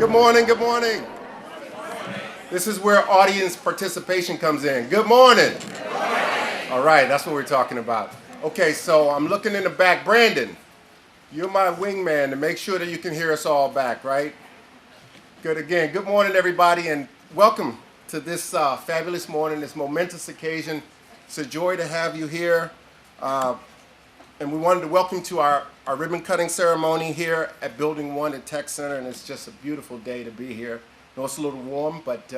Good morning, good morning. This is where audience participation comes in. Good morning. Good morning. All right, that's what we're talking about. Okay, so I'm looking in the back. Brandon, you're my wingman to make sure that you can hear us all back, right? Good again. Good morning, everybody, and welcome to this fabulous morning, this momentous occasion. It's a joy to have you here. And we wanted to welcome to our ribbon cutting ceremony here at Building 1 at Tech Center, and it's just a beautiful day to be here. I know it's a little warm, but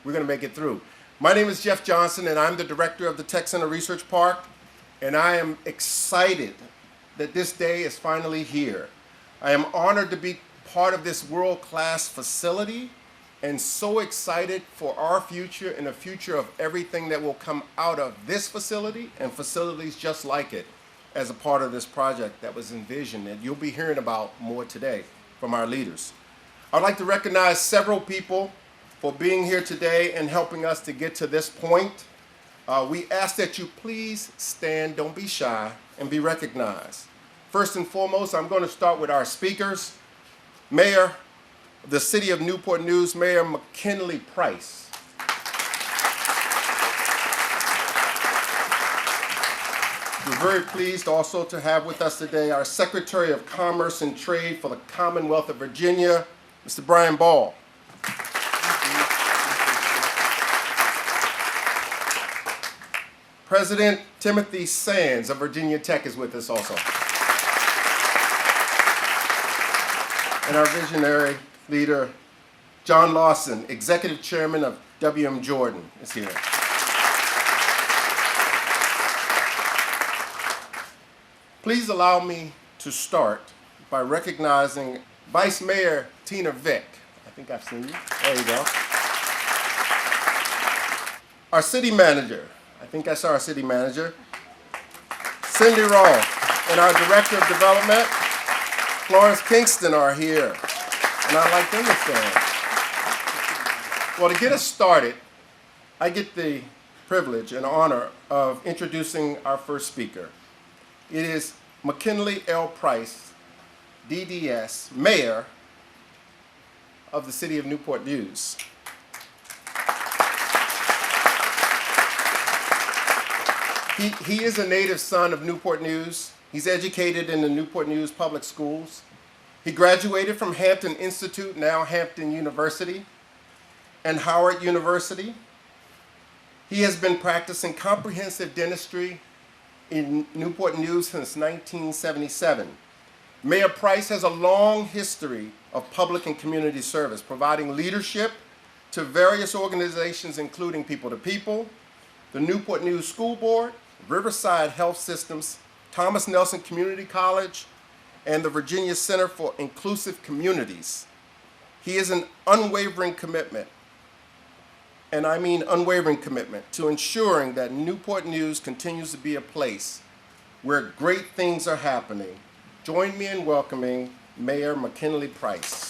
we're going to make it through. My name is Jeff Johnson, and I'm the director of the Tech Center Research Park, and I am excited that this day is finally here. I am honored to be part of this world-class facility, and so excited for our future and the future of everything that will come out of this facility and facilities just like it, as a part of this project that was envisioned, and you'll be hearing about more today from our leaders. I'd like to recognize several people for being here today and helping us to get to this point. We ask that you please stand, don't be shy, and be recognized. First and foremost, I'm going to start with our speakers. Mayor of the City of Newport News, Mayor McKinley Price. We're very pleased also to have with us today our Secretary of Commerce and Trade for the Commonwealth of Virginia, Mr. Brian Ball. President Timothy Sands of Virginia Tech is with us also. And our visionary leader, Johnny Lawson, Executive Chairman of W.M. Jordan, is here. Please allow me to start by recognizing Vice Mayor Tina Vick. I think I've seen you. There you go. Our city manager. I think I saw our city manager. Cindy Rawl. And our Director of Development, Florence Kingston, are here. And I'd like them to stand. Well, to get us started, I get the privilege and honor of introducing our first speaker. It is McKinley L. Price, DDS, Mayor of the City of Newport News. He is a native son of Newport News. He's educated in the Newport News public schools. He graduated from Hampton Institute, now Hampton University, and Howard University. He has been practicing comprehensive dentistry in Newport News since 1977. Mayor Price has a long history of public and community service, providing leadership to various organizations including People to People, the Newport News School Board, Riverside Health Systems, Thomas Nelson Community College, and the Virginia Center for Inclusive Communities. He is an unwavering commitment, and I mean unwavering commitment, to ensuring that Newport News continues to be a place where great things are happening. Join me in welcoming Mayor McKinley Price.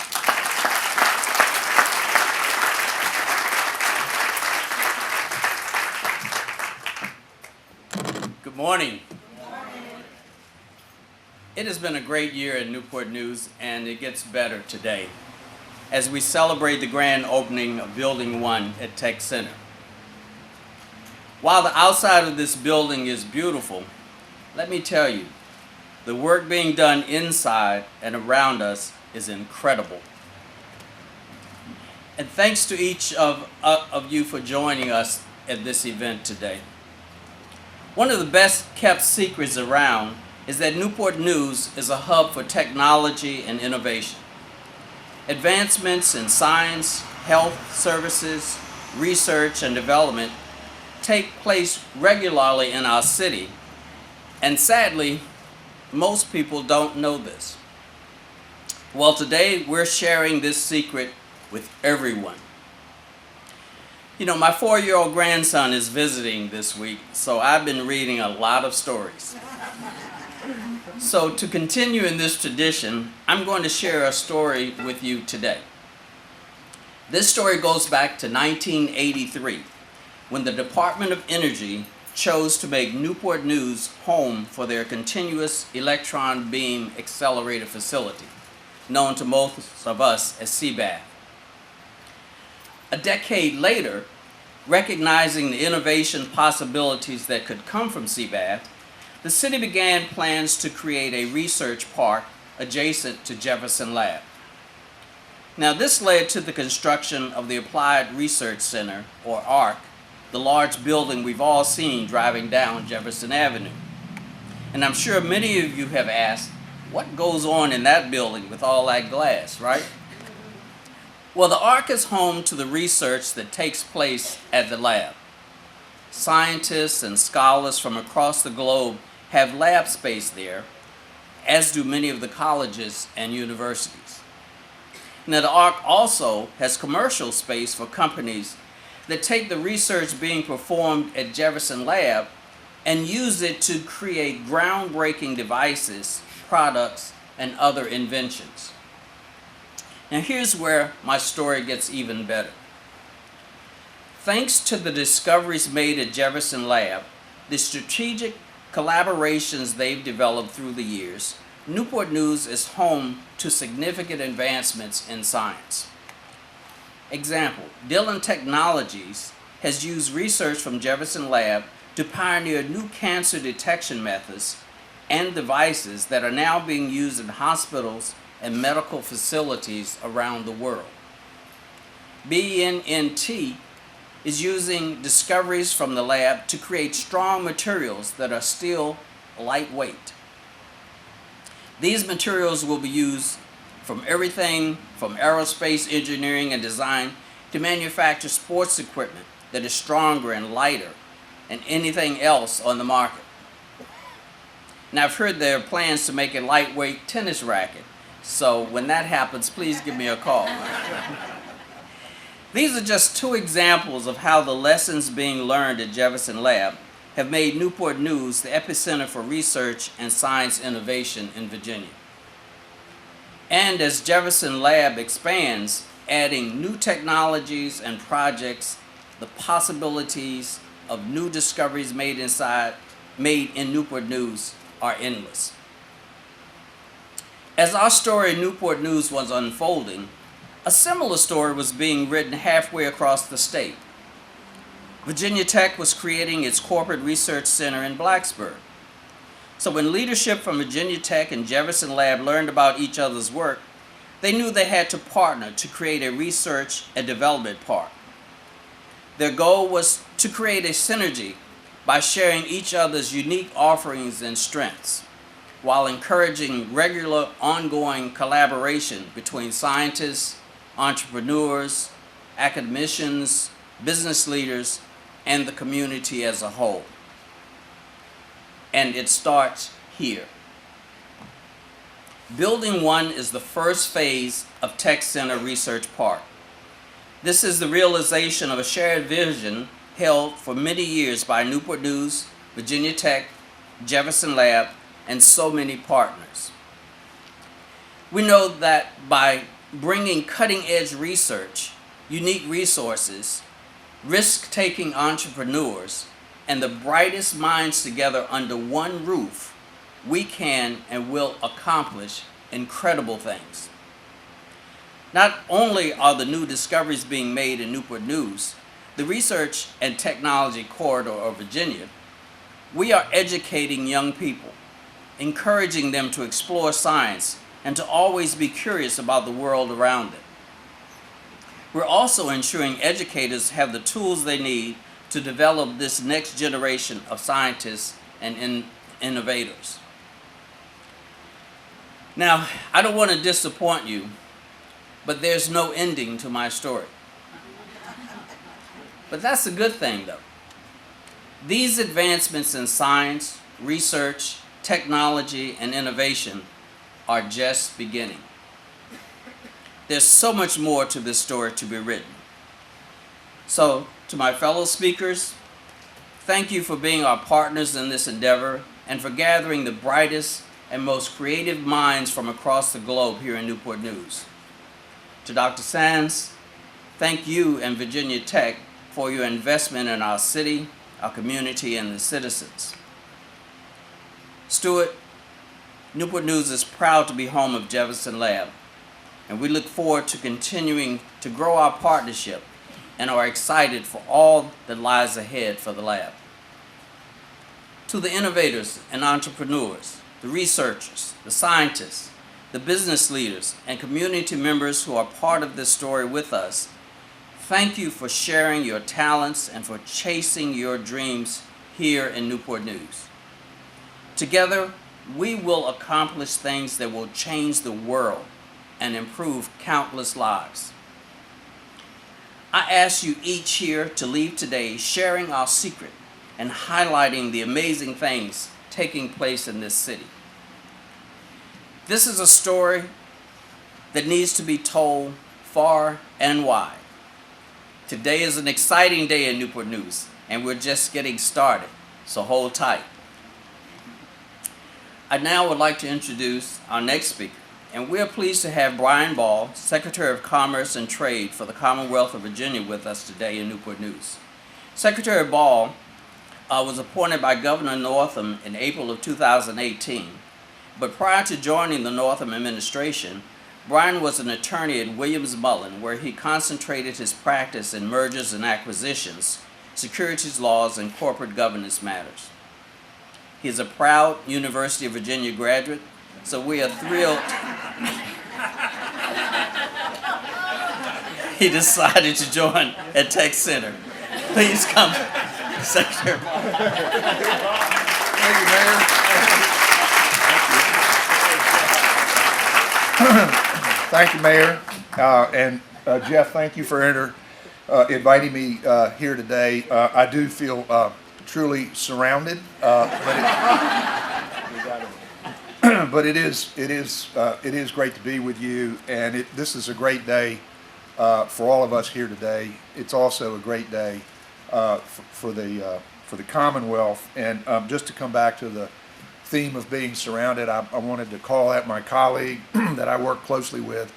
Good morning. It has been a great year in Newport News, and it gets better today as we celebrate the grand opening of Building 1 at Tech Center. While the outside of this building is beautiful, let me tell you, the work being done inside and around us is incredible. And thanks to each of you for joining us at this event today. One of the best kept secrets around is that Newport News is a hub for technology and innovation. Advancements in science, health services, research, and development take place regularly in our city, and sadly, most people don't know this. Well, today we're sharing this secret with everyone. You know, my 4-year-old grandson is visiting this week, so I've been reading a lot of stories. So to continue in this tradition, I'm going to share a story with you today. This story goes back to 1983, when the Department of Energy chose to make Newport News home for their continuous electron beam accelerator facility, known to most of us as CBAF. A decade later, recognizing the innovation possibilities that could come from CBAF, the city began plans to create a research park adjacent to Jefferson Lab. Now, this led to the construction of the Applied Research Center, or ARC, the large building we've all seen driving down Jefferson Avenue. And I'm sure many of you have asked, what goes on in that building with all that glass, right? Well, the ARC is home to the research that takes place at the lab. Scientists and scholars from across the globe have lab space there, as do many of the colleges and universities. Now, the ARC also has commercial space for companies that take the research being performed at Jefferson Lab and use it to create groundbreaking devices, products, and other inventions. Now, here's where my story gets even better. Thanks to the discoveries made at Jefferson Lab, the strategic collaborations they've developed through the years, Newport News is home to significant advancements in science. Example, Dillon Technologies has used research from Jefferson Lab to pioneer new cancer detection methods and devices that are now being used in hospitals and medical facilities around the world. NNT is using discoveries from the lab to create strong materials that are still lightweight. These materials will be used from everything from aerospace engineering and design to manufacture sports equipment that is stronger and lighter than anything else on the market. Now, I've heard there are plans to make a lightweight tennis racket, so when that happens, please give me a call. These are just two examples of how the lessons being learned at Jefferson Lab have made Newport News the epicenter for research and science innovation in Virginia. And as Jefferson Lab expands, adding new technologies and projects, the possibilities of new discoveries made in Newport News are endless. As our story in Newport News was unfolding, a similar story was being written halfway across the state. Virginia Tech was creating its corporate research center in Blacksburg. So when leadership from Virginia Tech and Jefferson Lab learned about each other's work, they knew they had to partner to create a research and development park. Their goal was to create a synergy by sharing each other's unique offerings and strengths, while encouraging regular ongoing collaboration between scientists, entrepreneurs, academicians, business leaders, and the community as a whole. And it starts here. Building 1 is the first phase of Tech Center Research Park. This is the realization of a shared vision held for many years by Newport News, Virginia Tech, Jefferson Lab, and so many partners. We know that by bringing cutting-edge research, unique resources, risk-taking entrepreneurs, and the brightest minds together under one roof, we can and will accomplish incredible things. Not only are the new discoveries being made in Newport News, the Research and Technology Corridor of Virginia, we are educating young people, encouraging them to explore science and to always be curious about the world around them. We're also ensuring educators have the tools they need to develop this next generation of scientists and innovators. Now, I don't want to disappoint you, but there's no ending to my story. But that's a good thing, though. These advancements in science, research, technology, and innovation are just beginning. There's so much more to this story to be written. So, to my fellow speakers, thank you for being our partners in this endeavor and for gathering the brightest and most creative minds from across the globe here in Newport News. To Dr. Sands, thank you and Virginia Tech for your investment in our city, our community, and the citizens. Stuart, Newport News is proud to be home of Jefferson Lab, and we look forward to continuing to grow our partnership and are excited for all that lies ahead for the lab. To the innovators and entrepreneurs, the researchers, the scientists, the business leaders, and community members who are part of this story with us, thank you for sharing your talents and for chasing your dreams here in Newport News. Together, we will accomplish things that will change the world and improve countless lives. I ask you each here to leave today sharing our secret and highlighting the amazing things taking place in this city. This is a story that needs to be told far and wide. Today is an exciting day in Newport News, and we're just getting started, so hold tight. I now would like to introduce our next speaker, and we're pleased to have Brian Ball, Secretary of Commerce and Trade for the Commonwealth of Virginia, with us today in Newport News. Secretary Ball was appointed by Governor Northam in April of 2018, but prior to joining the Northam administration, Brian was an attorney at Williams-Mullen, where he concentrated his practice in mergers and acquisitions, securities laws, and corporate governance matters. He is a proud University of Virginia graduate, so we are thrilled he decided to join at Tech Center. Please come, Secretary Ball. Thank you, Mayor. Thank you, Mayor. And Jeff, thank you for inviting me here today. I do feel truly surrounded, but it is great to be with you. And this is a great day for all of us here today. It's also a great day for the Commonwealth. And just to come back to the theme of being surrounded, I wanted to call out my colleague that I work closely with,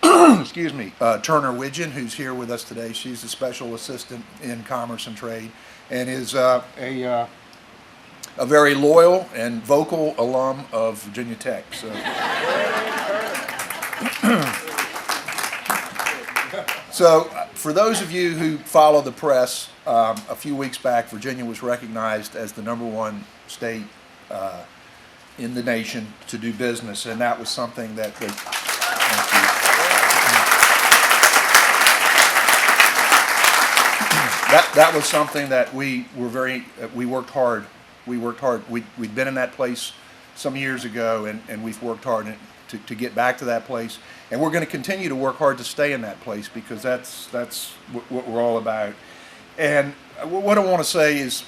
excuse me, Turner Widgeon, who's here with us today. She's a special assistant in Commerce and Trade and is a very loyal and vocal alum of Virginia Tech. So for those of you who follow the press, a few weeks back, Virginia was recognized as the #1 state in the nation to do business, and that was something that they, that was something that we worked hard. We'd been in that place some years ago, and we've worked hard to get back to that place, and we're going to continue to work hard to stay in that place, because that's what we're all about. And what I want to say is,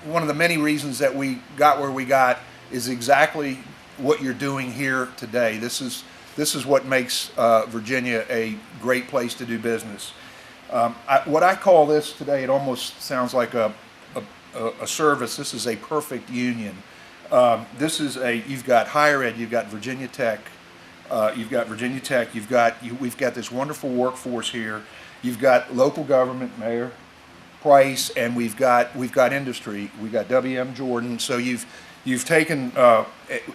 one of the many reasons that we got where we got is exactly what you're doing here today. This is what makes Virginia a great place to do business. What I call this today, it almost sounds like a service. This is a perfect union. You've got higher ed, you've got Virginia Tech, we've got this wonderful workforce here. You've got local government, Mayor Price, and we've got industry. We've got WM Jordan. So you've taken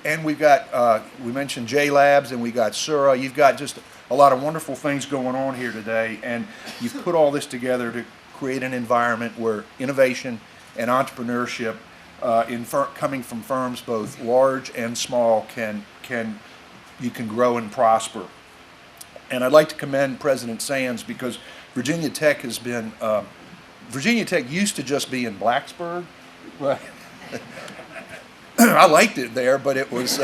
and we've got we mentioned J Labs, and we got Sura. You've got just a lot of wonderful things going on here today, and you've put all this together to create an environment where innovation and entrepreneurship coming from firms both large and small you can grow and prosper. And I'd like to commend President Sands, because Virginia Tech has been Virginia Tech used to just be in Blacksburg, but I liked it there, but it was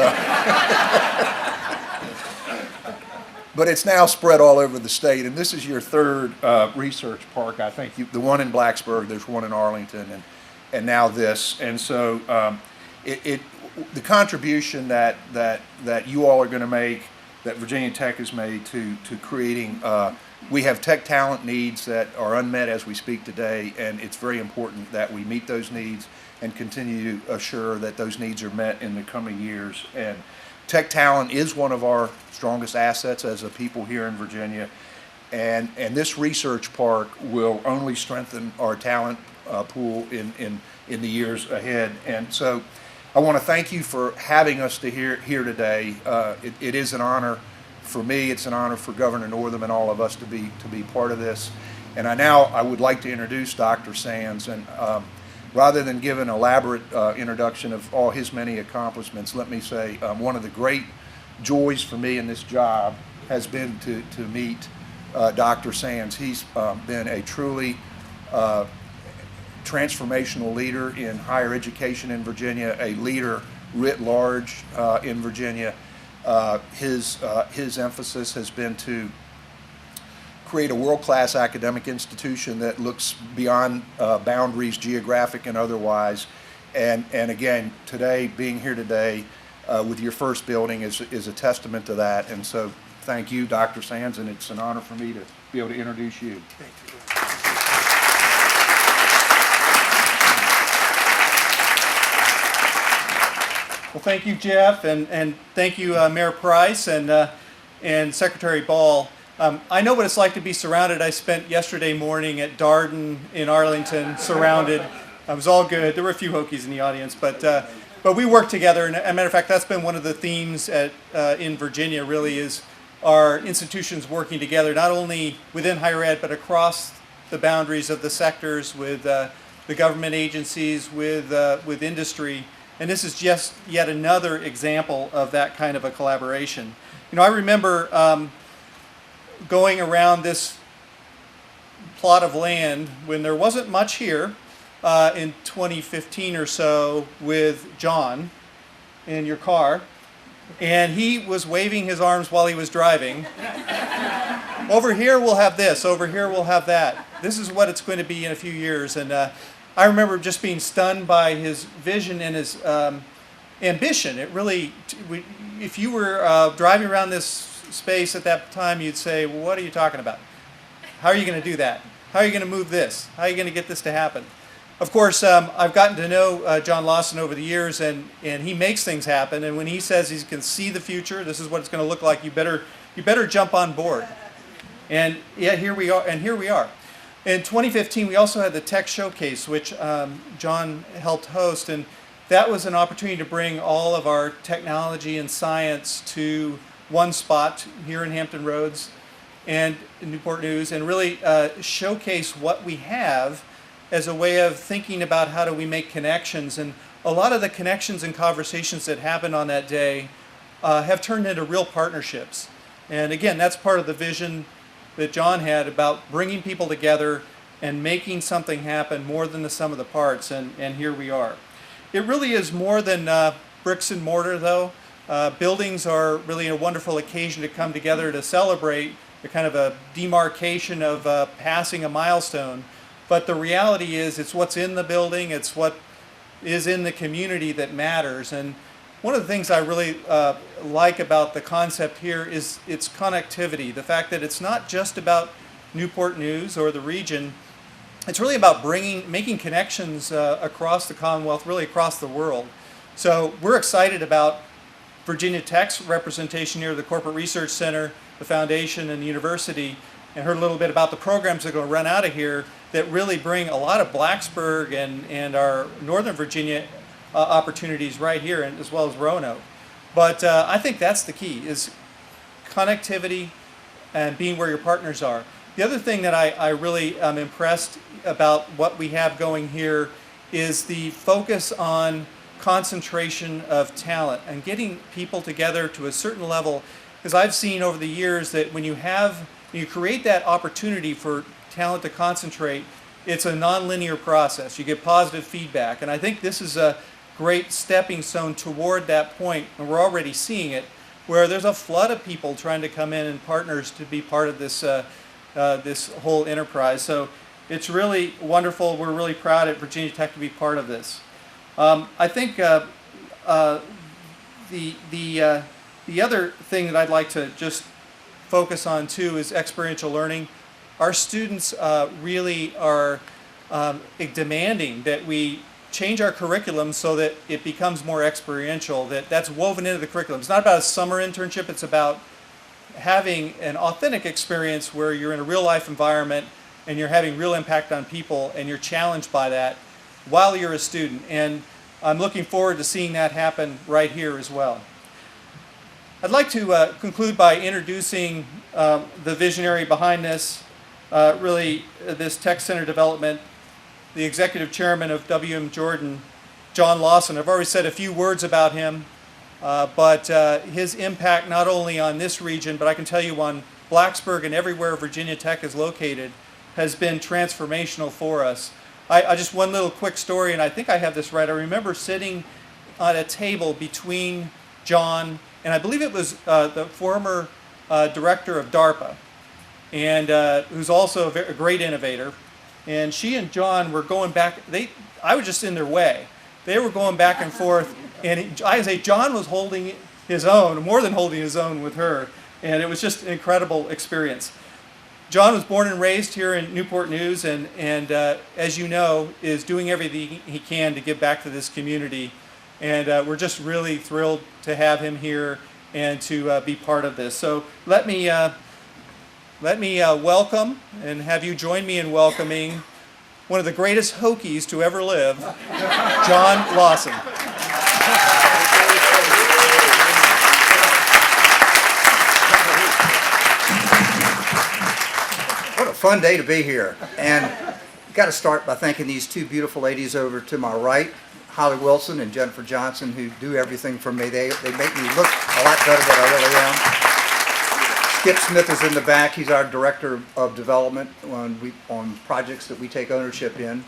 but it's now spread all over the state, and this is your third research park. I think the one in Blacksburg, there's one in Arlington, and now this. And so the contribution that you all are going to make, that Virginia Tech has made to creating, we have tech talent needs that are unmet as we speak today, and it's very important that we meet those needs and continue to assure that those needs are met in the coming years. And tech talent is one of our strongest assets as a people here in Virginia, and this research park will only strengthen our talent pool in the years ahead. And so I want to thank you for having us here today. It is an honor for me. It's an honor for Governor Northam and all of us to be part of this. And I would like to introduce Dr. Sands, and rather than give an elaborate introduction of all his many accomplishments, let me say one of the great joys for me in this job has been to meet Dr. Sands. He's been a truly transformational leader in higher education in Virginia, a leader writ large in Virginia. His emphasis has been to create a world-class academic institution that looks beyond boundaries, geographic and otherwise. And again, today, being here today with your first building is a testament to that. And so thank you, Dr. Sands, and it's an honor for me to be able to introduce you. Thank you. Well, thank you, Jeff, and thank you, Mayor Price and Secretary Ball. I know what it's like to be surrounded. I spent yesterday morning at Darden in Arlington, surrounded. It was all good. There were a few Hokies in the audience, but we worked together. And as a matter of fact, that's been one of the themes in Virginia. Really, is our institutions working together, not only within higher ed, but across the boundaries of the sectors with the government agencies, with industry. And this is just yet another example of that kind of a collaboration. You know, I remember going around this plot of land when there wasn't much here in 2015 or so with John in your car, and he was waving his arms while he was driving. Over here we'll have this, over here we'll have that. This is what it's going to be in a few years. And I remember just being stunned by his vision and his ambition. It really, if you were driving around this space at that time, you'd say, well, what are you talking about? How are you going to do that? How are you going to move this? How are you going to get this to happen? Of course, I've gotten to know John Lawson over the years, and he makes things happen. And when he says he can see the future, this is what it's going to look like, you better jump on board. And yeah, here we are. In 2015, we also had the Tech Showcase, which John helped host, and that was an opportunity to bring all of our technology and science to one spot here in Hampton Roads and in Newport News, and really showcase what we have as a way of thinking about how do we make connections. And a lot of the connections and conversations that happened on that day have turned into real partnerships. And again, that's part of the vision that John had about bringing people together and making something happen more than the sum of the parts, and here we are. It really is more than bricks and mortar, though. Buildings are really a wonderful occasion to come together to celebrate the kind of a demarcation of passing a milestone. But the reality is it's what's in the building, it's what is in the community that matters. And one of the things I really like about the concept here is its connectivity. The fact that it's not just about Newport News or the region, it's really about making connections across the Commonwealth, really across the world. So we're excited about Virginia Tech's representation here, the Corporate Research Center, the foundation, and the university, and heard a little bit about the programs that are going to run out of here that really bring a lot of Blacksburg and our Northern Virginia opportunities right here, and as well as Roanoke. But I think that's the key, is connectivity and being where your partners are. The other thing that I really am impressed about what we have going here is the focus on concentration of talent and getting people together to a certain level, because I've seen over the years that when you create that opportunity for talent to concentrate, it's a nonlinear process. You get positive feedback, and I think this is a great stepping stone toward that point, and we're already seeing it, where there's a flood of people trying to come in and partners to be part of this this whole enterprise. So it's really wonderful. We're really proud at Virginia Tech to be part of this. I think the other thing that I'd like to just focus on too is experiential learning. Our students really are demanding that we change our curriculum so that it becomes more experiential, that's woven into the curriculum. It's not about a summer internship, it's about having an authentic experience where you're in a real life environment and you're having real impact on people and you're challenged by that while you're a student. And I'm looking forward to seeing that happen right here as well. I'd like to conclude by introducing the visionary behind this. really this tech center development. The executive chairman of WM Jordan, John Lawson, I've already said a few words about him, but his impact not only on this region, but I can tell you on Blacksburg and everywhere Virginia Tech is located, has been transformational for us. I just one little quick story, and I think I have this right. I remember sitting at a table between John and I believe it was the former director of DARPA, and who's also a great innovator. And she and John were going back. I was just in their way. They were going back and forth, and I say John was holding his own, more than holding his own with her, and it was just an incredible experience. John was born and raised here in Newport News, and as you know, is doing everything he can to give back to this community. And we're just really thrilled to have him here and to be part of this. So let me welcome and have you join me in welcoming one of the greatest Hokies to ever live, John Lawson. What a fun day to be here. And got to start by thanking these two beautiful ladies over to my right, Holly Wilson and Jennifer Johnson, who do everything for me. They make me look a lot better than I really am. Skip Smith is in the back. He's our director of development on projects that we take ownership in.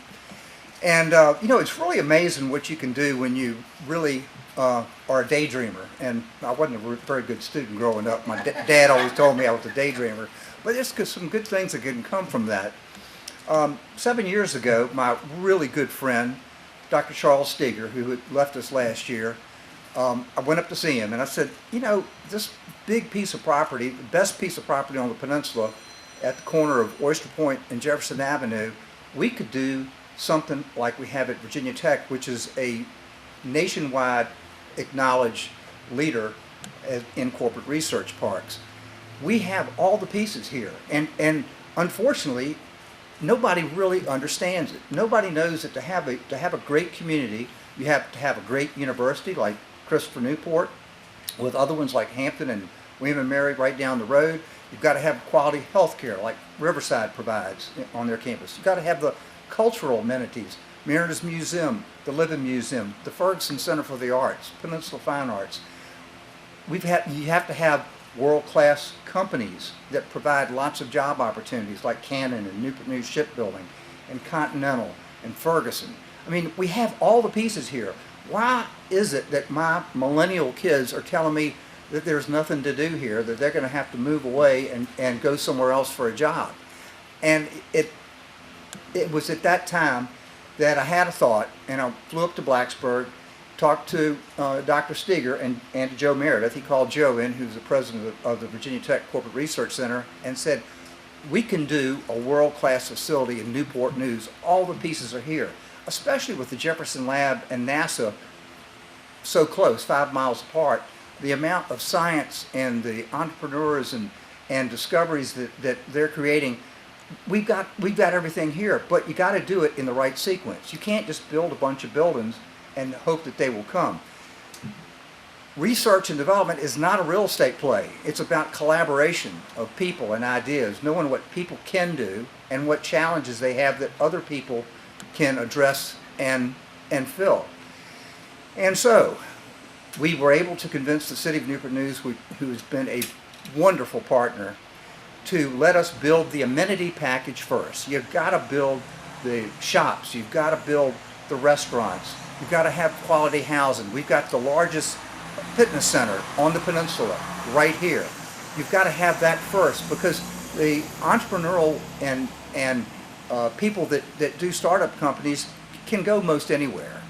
And it's really amazing what you can do when you really are a daydreamer. And I wasn't a very good student growing up. My dad always told me I was a daydreamer. But there's some good things that can come from that. 7 years ago, my really good friend, Dr. Charles Steger, who had left us last year, I went up to see him and I said, this big piece of property, the best piece of property on the peninsula at the corner of Oyster Point and Jefferson Avenue, we could do something like we have at Virginia Tech, which is a nationwide acknowledged leader in corporate research parks. We have all the pieces here, and unfortunately, nobody really understands it. Nobody knows that to have a great community, you have to have a great university like Christopher Newport, with other ones like Hampton and William and Mary right down the road. You've got to have quality health care like Riverside provides on their campus. You've got to have the cultural amenities, Mariners Museum, the Living Museum, the Ferguson Center for the Arts, Peninsula Fine Arts. You have to have world-class companies that provide lots of job opportunities like Cannon and Newport News Shipbuilding and Continental and Ferguson. I mean, we have all the pieces here. Why is it that my millennial kids are telling me that there's nothing to do here, that they're going to have to move away and go somewhere else for a job? And it was at that time that I had a thought, and I flew up to Blacksburg, talked to Dr. Steger and to Joe Meredith. He called Joe in, who's the president of the Virginia Tech Corporate Research Center, and said, we can do a world-class facility in Newport News. All the pieces are here, especially with the Jefferson Lab and NASA so close, 5 miles apart. The amount of science and the entrepreneurs and discoveries that they're creating, we've got everything here, but you got to do it in the right sequence. You can't just build a bunch of buildings and hope that they will come. Research and development is not a real estate play. It's about collaboration of people and ideas, knowing what people can do and what challenges they have that other people can address and fill. And so, we were able to convince the City of Newport News, who has been a wonderful partner, to let us build the amenity package first. You've got to build the shops, you've got to build the restaurants, you've got to have quality housing. We've got the largest fitness center on the peninsula right here. You've got to have that first, because the entrepreneurial and people that do startup companies can go most anywhere.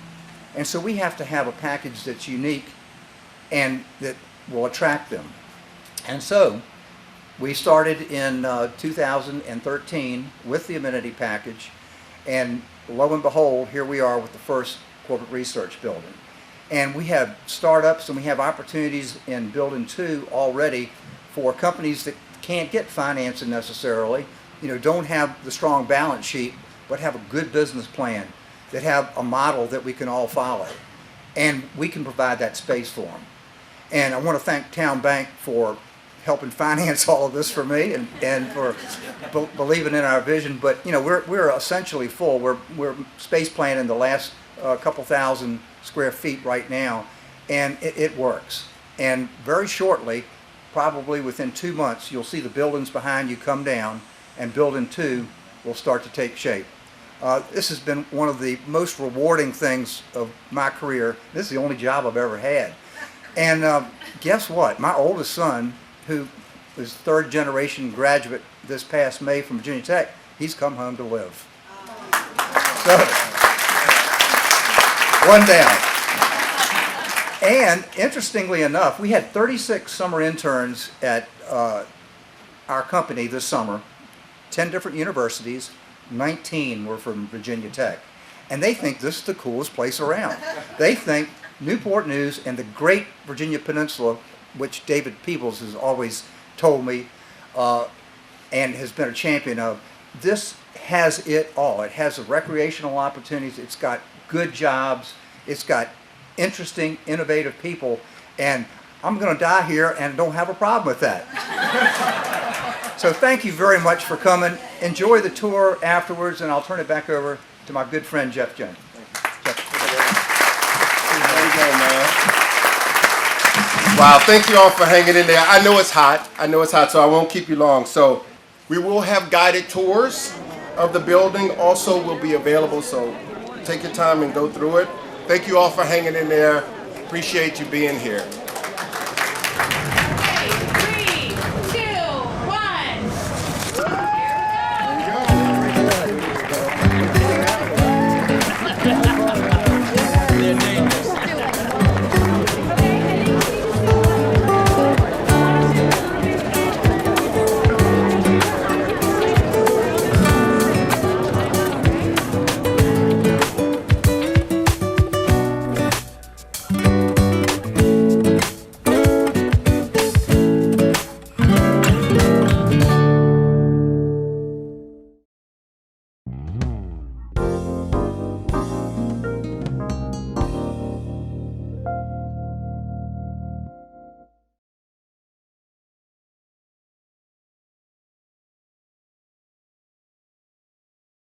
And so we have to have a package that's unique and that will attract them. And so we started in 2013 with the amenity package, and lo and behold, here we are with the first corporate research building. And we have startups and we have opportunities in building 2 already for companies that can't get financing necessarily, don't have the strong balance sheet, but have a good business plan, that have a model that we can all follow. And we can provide that space for them. And I want to thank Town Bank for helping finance all of this for me and for believing in our vision. But you know, we're essentially full. We're space planning the last couple thousand square feet right now, and it works. And very shortly, probably within 2 months, you'll see the buildings behind you come down, and building 2 will start to take shape. This has been one of the most rewarding things of my career. This is the only job I've ever had. And guess what? My oldest son, who is third generation graduate this past May from Virginia Tech, he's come home to live. So, one down. And interestingly enough, we had 36 summer interns at our company this summer, 10 different universities, 19 were from Virginia Tech. And they think this is the coolest place around. They think Newport News and the great Virginia Peninsula, which David Peebles has always told me and has been a champion of, this has it all. It has the recreational opportunities, it's got good jobs, it's got interesting, innovative people, and I'm going to die here and don't have a problem with that. So thank you very much for coming. Enjoy the tour afterwards, and I'll turn it back over to my good friend Jeff Jones. There you go, man. Wow, thank you all for hanging in there. I know it's hot. So I won't keep you long. So we will have guided tours of the building. Also will be available, so take your time and go through it. Thank you all for hanging in there. Appreciate you being here.